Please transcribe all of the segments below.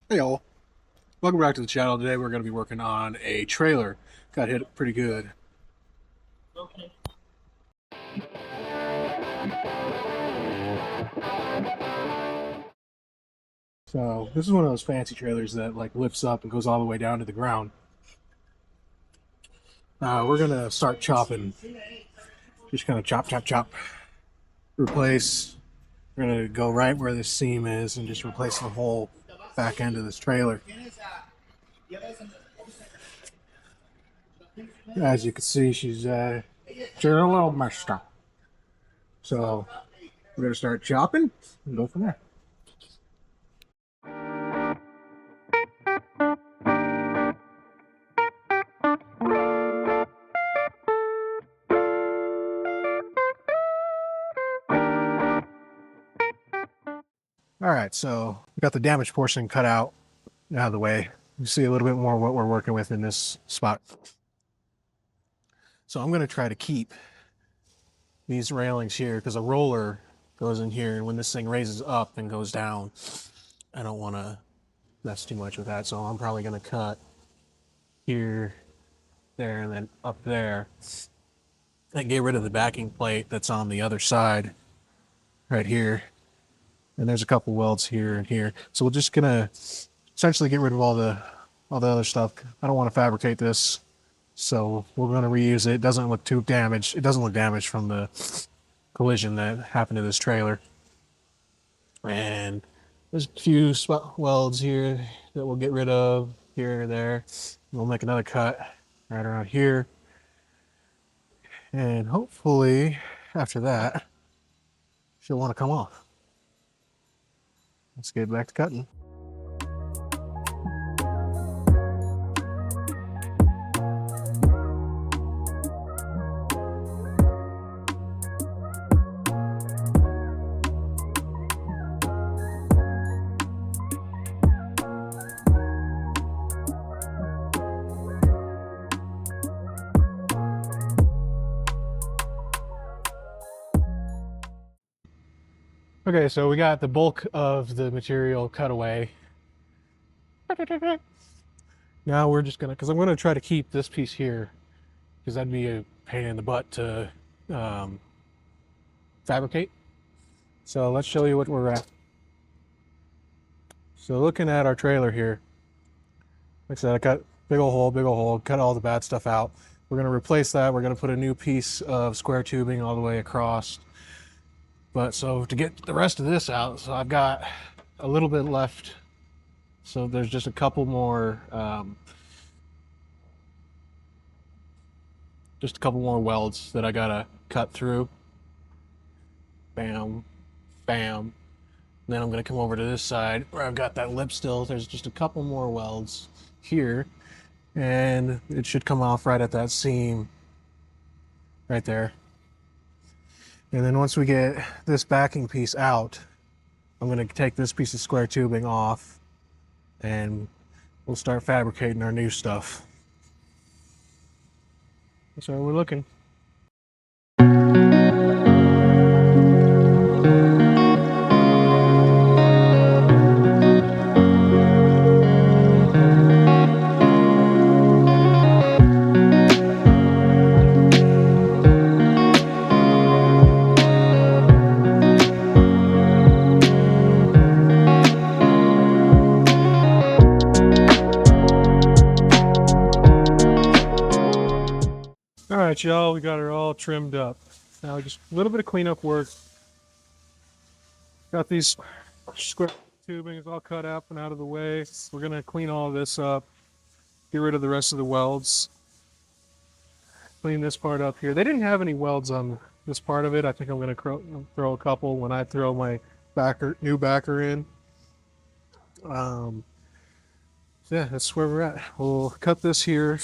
Hey all, welcome back to the channel. Today we're going to be working on a trailer. Got hit pretty good. So this is one of those fancy trailers that like lifts up and goes all the way down to the ground. We're going to start chopping. Just kind of chop, chop, chop. Replace. We're going to go right where this seam is and just replace the whole back end of this trailer. As you can see, she's a little messed up. So we're going to start chopping and go from there. All right, so we got the damaged portion cut out of the way. You see a little bit more what we're working with in this spot. So I'm going to try to keep these railings here because a roller goes in here, and when this thing raises up and goes down, I don't want to mess too much with that. So I'm probably going to cut here, there, and then up there, and get rid of the backing plate that's on the other side right here. And there's a couple welds here and here. So we're just gonna essentially get rid of all the other stuff. I don't want to fabricate this, so we're gonna reuse it. It doesn't look too damaged. It doesn't look damaged from the collision that happened to this trailer. And there's a few spot welds here that we'll get rid of here and there. We'll make another cut right around here. And hopefully after that, she'll want to come off. Let's get back to cutting. Okay, so we got the bulk of the material cut away. Now we're just gonna, because I'm gonna try to keep this piece here, because that'd be a pain in the butt to fabricate. So let's show you what we're at. So looking at our trailer here, like I said, I cut big old hole, cut all the bad stuff out. We're gonna replace that. We're gonna put a new piece of square tubing all the way across. But so to get the rest of this out, so I've got a little bit left. So there's just a couple more, welds that I gotta cut through. Bam, bam. And then I'm gonna come over to this side where I've got that lip still. There's just a couple more welds here, and it should come off right at that seam right there. And then once we get this backing piece out, I'm going to take this piece of square tubing off and we'll start fabricating our new stuff. That's where we're looking. All right, y'all, we got her all trimmed up. Now just a little bit of cleanup work. Got these square tubing is all cut up and out of the way. We're gonna clean all of this up, get rid of the rest of the welds, clean this part up here. They didn't have any welds on this part of it. I think I'm gonna throw a couple when I throw my new backer in. So yeah, that's where we're at. We'll cut this here,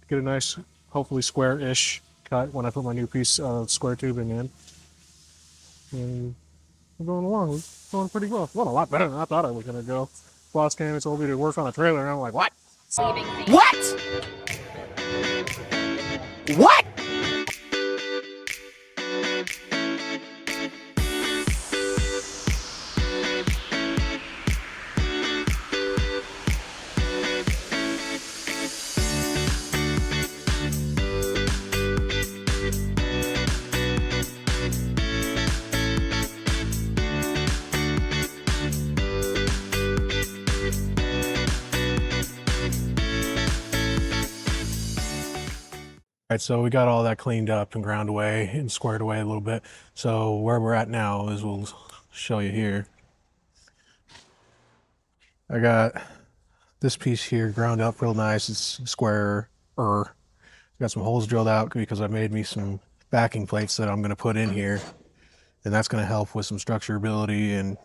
get a nice, hopefully square-ish cut when I put my new piece of square tubing in. And we're going along. We're going pretty well. Well, a lot better than I thought I was going to go. Boss came and told me to work on a trailer, and I'm like, what? What? What? Right, so we got all that cleaned up and ground away and squared away a little bit. So where we're at now is we'll show you here. I got this piece here ground up real nice. It's square. Got some holes drilled out because I made me some backing plates that I'm going to put in here, and that's going to help with some structurability and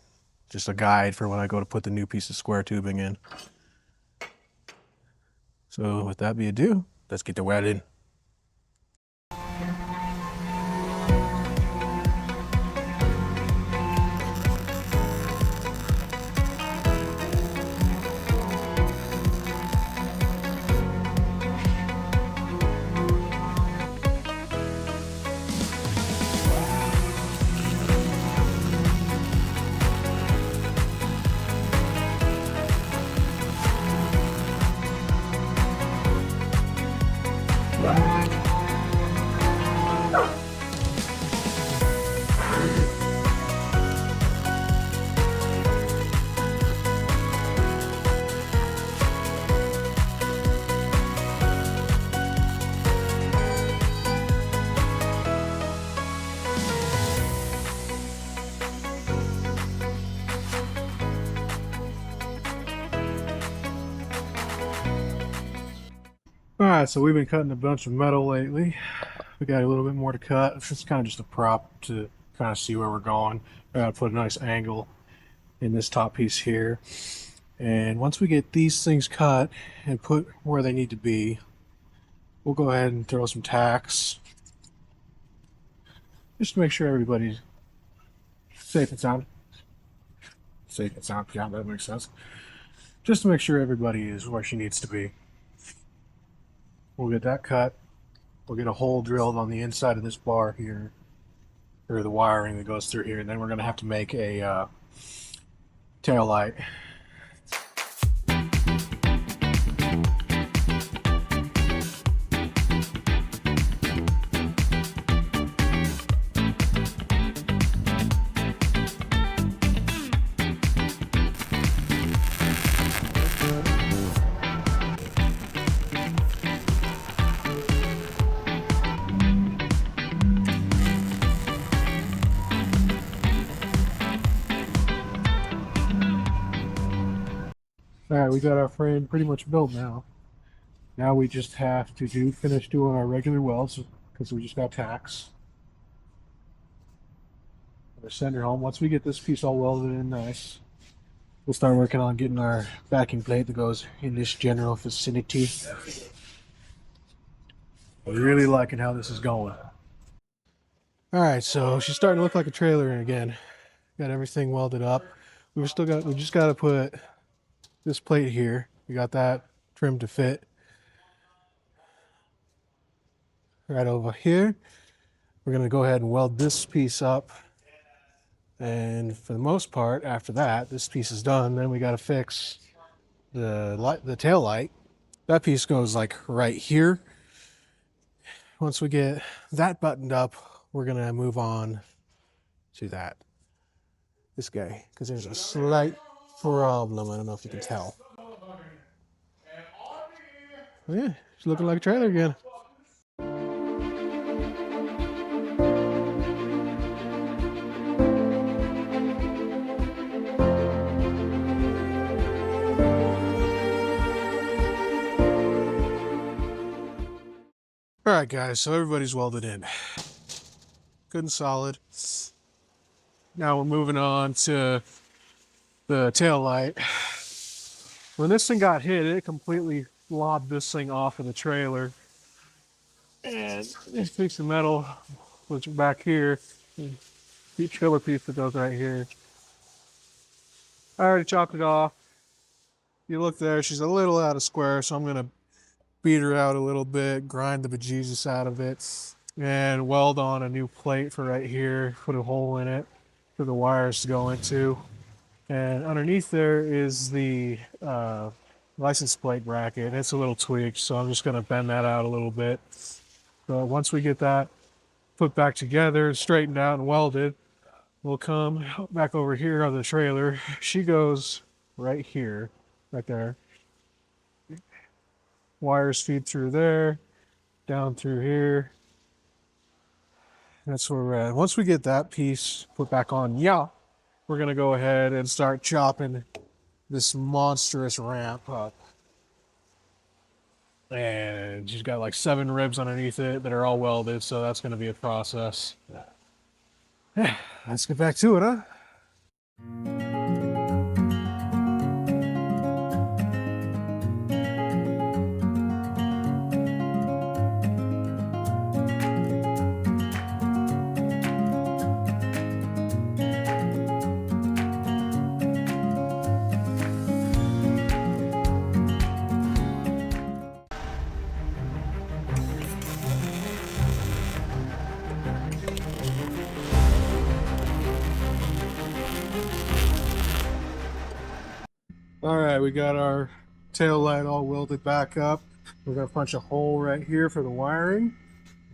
just a guide for when I go to put the new piece of square tubing in. So with that be ado, let's get to welding. All right, so we've been cutting a bunch of metal lately. We got a little bit more to cut. It's just kind of just a prop to kind of see where we're going. I gotta put a nice angle in this top piece here. And once we get these things cut and put where they need to be, we'll go ahead and throw some tacks just to make sure everybody's safe and sound. Safe and sound, yeah, that makes sense. Just to make sure everybody is where she needs to be. We'll get that cut. We'll get a hole drilled on the inside of this bar here, or the wiring that goes through here, and then we're going to have to make a tail light. All right, we got our frame pretty much built now. Now we just have to finish doing our regular welds because we just got tacks. Our center home. Once we get this piece all welded in nice, we'll start working on getting our backing plate that goes in this general vicinity. I'm really liking how this is going. All right, so she's starting to look like a trailer again. Got everything welded up. We just got to put this plate here. We got that trimmed to fit right over here. We're going to go ahead and weld this piece up, and for the most part after that, this piece is done. Then we got to fix the tail light. That piece goes like right here. Once we get that buttoned up, we're going to move on to this guy, because there's a slight problem. I don't know if you can tell. Oh, yeah, she's looking like a trailer again. All right, guys, so everybody's welded in. Good and solid. Now we're moving on to the tail light. When this thing got hit, it completely lobbed this thing off of the trailer. And this piece of metal was back here. The trailer piece that goes right here. I already chopped it off. You look there, she's a little out of square, so I'm gonna beat her out a little bit, grind the bejesus out of it, and weld on a new plate for right here, put a hole in it for the wires to go into. And underneath there is the license plate bracket. It's a little tweaked, so I'm just gonna bend that out a little bit. So once we get that put back together, straightened out and welded, we'll come back over here on the trailer. She goes right here, right there. Wires feed through there, down through here. That's where we're at. Once we get that piece put back on, yeah, we're gonna go ahead and start chopping this monstrous ramp up. And she's got like 7 ribs underneath it that are all welded, so that's gonna be a process. Yeah, let's get back to it, huh? All right, we got our tail light all welded back up. We're gonna punch a hole right here for the wiring,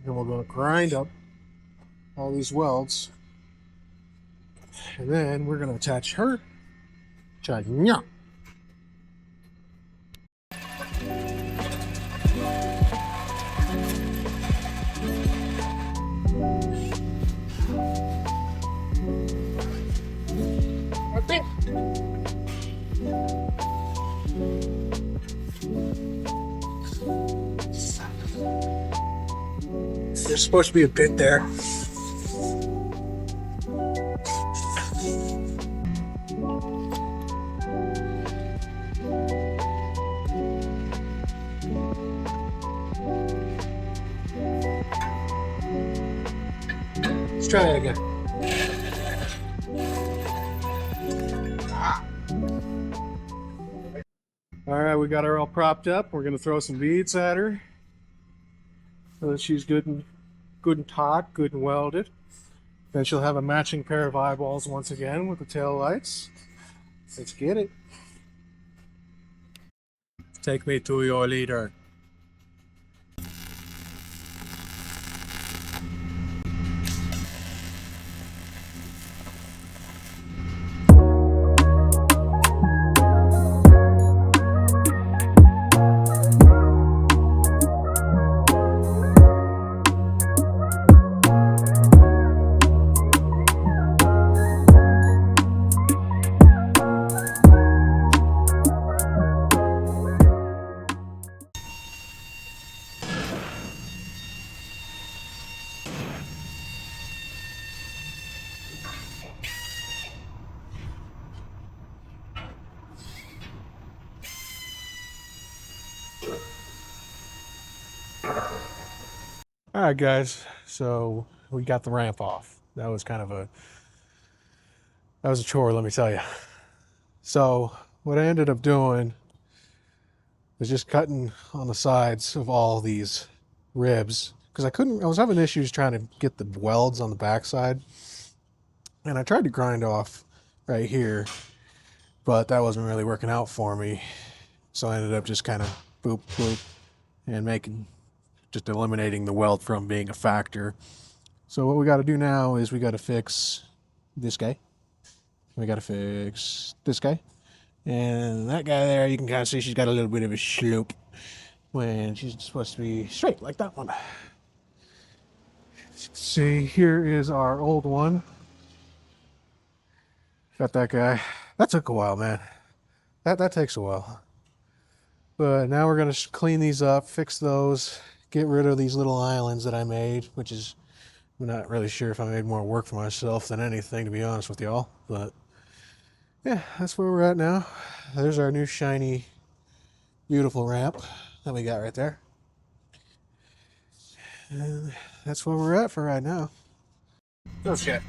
and we're gonna grind up all these welds, and then we're gonna attach her. Yeah. There's supposed to be a bit there. Let's try it again. All right, we got her all propped up. We're gonna throw some beads at her so that she's good and taut, good and welded. Then she'll have a matching pair of eyeballs once again with the tail lights. Let's get it. Take me to your leader. All right, guys. So we got the ramp off. That was a chore, let me tell you. So what I ended up doing was just cutting on the sides of all these ribs because I was having issues trying to get the welds on the backside, and I tried to grind off right here, but that wasn't really working out for me. So I ended up just kind of boop boop and just eliminating the weld from being a factor. So what we got to do now is we got to fix this guy. We got to fix this guy. And that guy there, you can kind of see she's got a little bit of a slope when she's supposed to be straight like that one. See, here is our old one. Got that guy. That took a while, man. That takes a while. But now we're going to clean these up, fix those, get rid of these little islands that I made, which is, I'm not really sure if I made more work for myself than anything, to be honest with y'all. But yeah, that's where we're at now. There's our new shiny, beautiful ramp that we got right there. And that's where we're at for right now. Oh shit.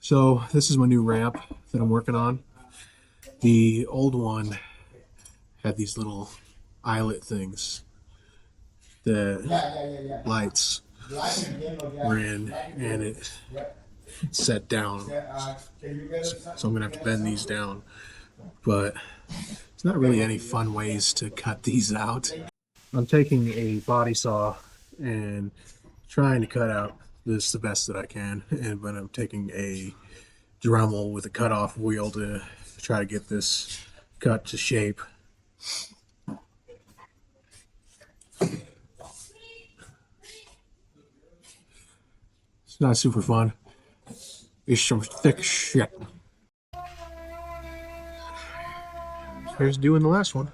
So this is my new ramp that I'm working on. The old one had these little eyelet things that lights were in, and it set down. So I'm gonna have to bend these down, but it's not really any fun ways to cut these out. I'm taking a body saw and trying to cut out this the best that I can, but I'm taking a Dremel with a cutoff wheel to try to get this cut to shape. It's not super fun. It's some thick shit. Here's doing the last one.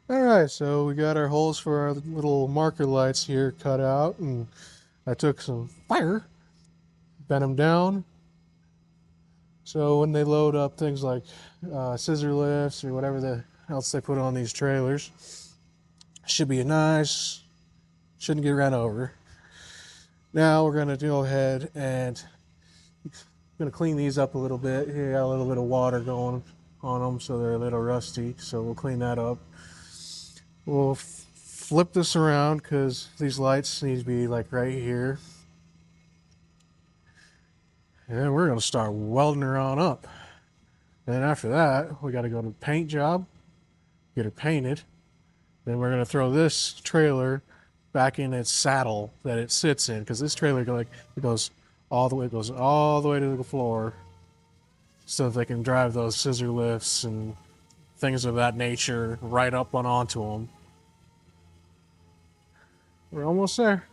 Alright, so we got our holes for our little marker lights here cut out, and I took some fire, bent them down, so when they load up things like scissor lifts or whatever else they put on these trailers, should be nice, shouldn't get run over. Now we're going to go ahead and clean these up a little bit. Here, got a little bit of water going on them, so they're a little rusty, so we'll clean that up. We'll flip this around because these lights need to be like right here. And we're going to start welding her on up. And then after that, we got to go to the paint job, get her painted. Then we're going to throw this trailer back in its saddle that it sits in, because this trailer goes all the way to the floor, so that they can drive those scissor lifts and things of that nature right up and onto them. We're almost there.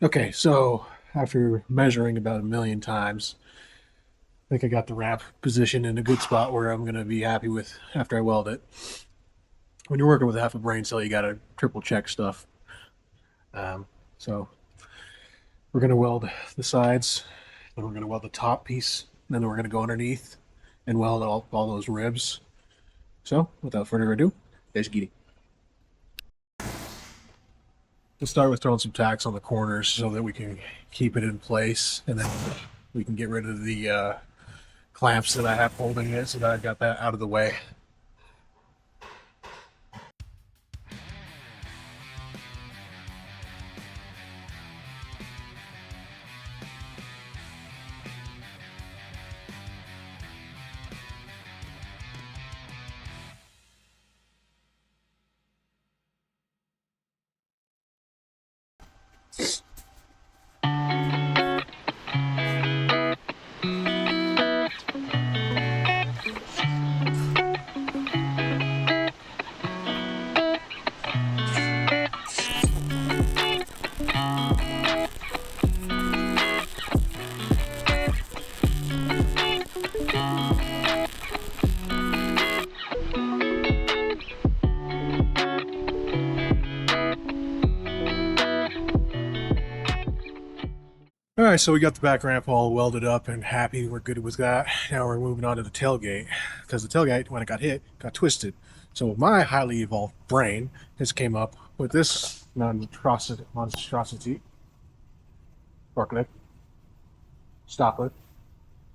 Okay, so after measuring about 1,000,000 times, I think I got the ramp position in a good spot where I'm going to be happy with after I weld it. When you're working with half a brain cell, you got to triple check stuff. So we're going to weld the sides, then we're going to weld the top piece, and then we're going to go underneath and weld all those ribs. So without further ado, let's get it. We'll start with throwing some tacks on the corners so that we can keep it in place, and then we can get rid of the clamps that I have holding it, so that I got that out of the way. All right, so we got the back ramp all welded up and happy. We're good with that. Now we're moving on to the tailgate, because the tailgate, when it got hit, got twisted. So my highly evolved brain has came up with this monstrosity. Forklift. Stop it.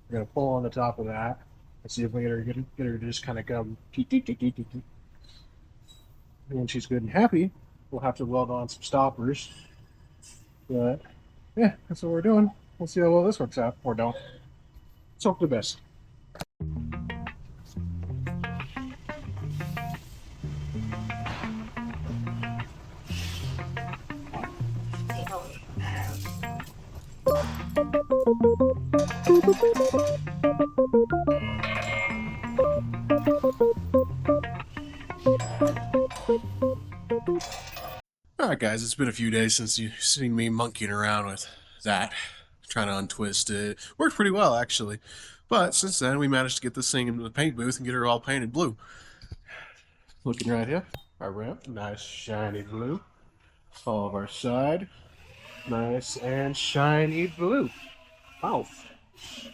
We're gonna pull on the top of that and see if we get her to just kind of come. And when she's good and happy, we'll have to weld on some stoppers. But yeah, that's what we're doing. We'll see how well this works out, or don't. Let's hope the best. Alright guys, it's been a few days since you've seen me monkeying around with that, trying to untwist it. Worked pretty well actually, but since then we managed to get this thing into the paint booth and get it all painted blue. Looking right here, our ramp, nice shiny blue. All of our side, nice and shiny blue. Wow.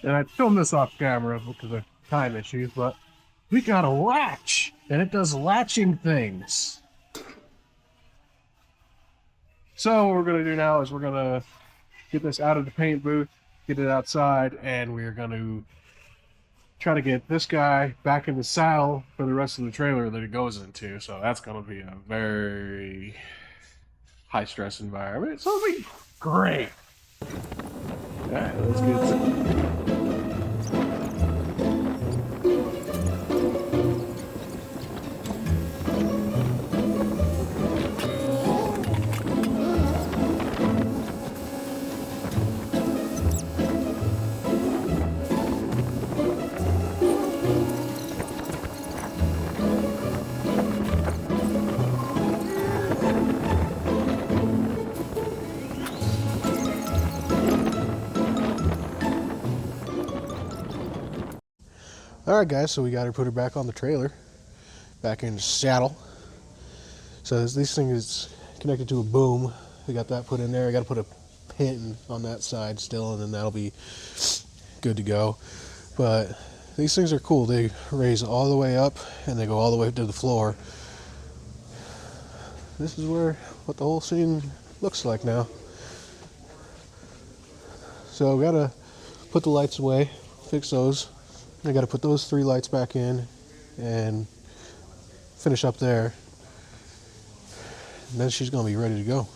And I filmed this off camera because of time issues, but we got a latch, and it does latching things. So what we're going to do now is we're going to get this out of the paint booth, get it outside, and we're going to try to get this guy back in the saddle for the rest of the trailer that it goes into. So that's going to be a very high-stress environment. So it'll be great. All right, let's get to Alright guys, so we got to put her back on the trailer, back in the saddle. So this thing is connected to a boom. We got that put in there. I got to put a pin on that side still, and then that'll be good to go. But these things are cool. They raise all the way up and they go all the way to the floor. This is what the whole scene looks like now. So we got to put the lights away, fix those. I got to put those 3 lights back in and finish up there. And then she's going to be ready to go.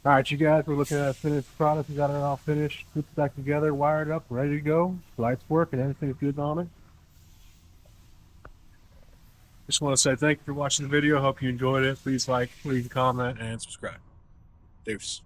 Alright you guys, we're looking at a finished product. We got it all finished, put it back together, wired up, ready to go. Lights work and everything's good on it. Just want to say thank you for watching the video. Hope you enjoyed it. Please like, leave a comment, and subscribe. Deuce.